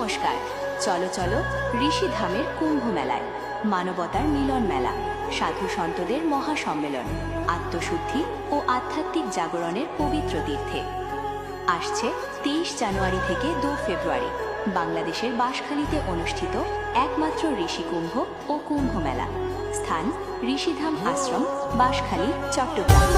নমস্কার, চলো চলো ঋষিধামের কুম্ভ মেলায়। মানবতার মিলন মেলা, সাধু সন্তদের মহাসম্মেলন, আত্মশুদ্ধি ও আধ্যাত্মিক জাগরণের পবিত্র তীর্থে। আসছে 23 জানুয়ারি থেকে 2 ফেব্রুয়ারি বাংলাদেশের বাঁশখালীতে অনুষ্ঠিত একমাত্র ঋষি কুম্ভ ও কুম্ভ মেলা। স্থান ঋষিধাম আশ্রম, বাঁশখালী, চট্টগ্রাম।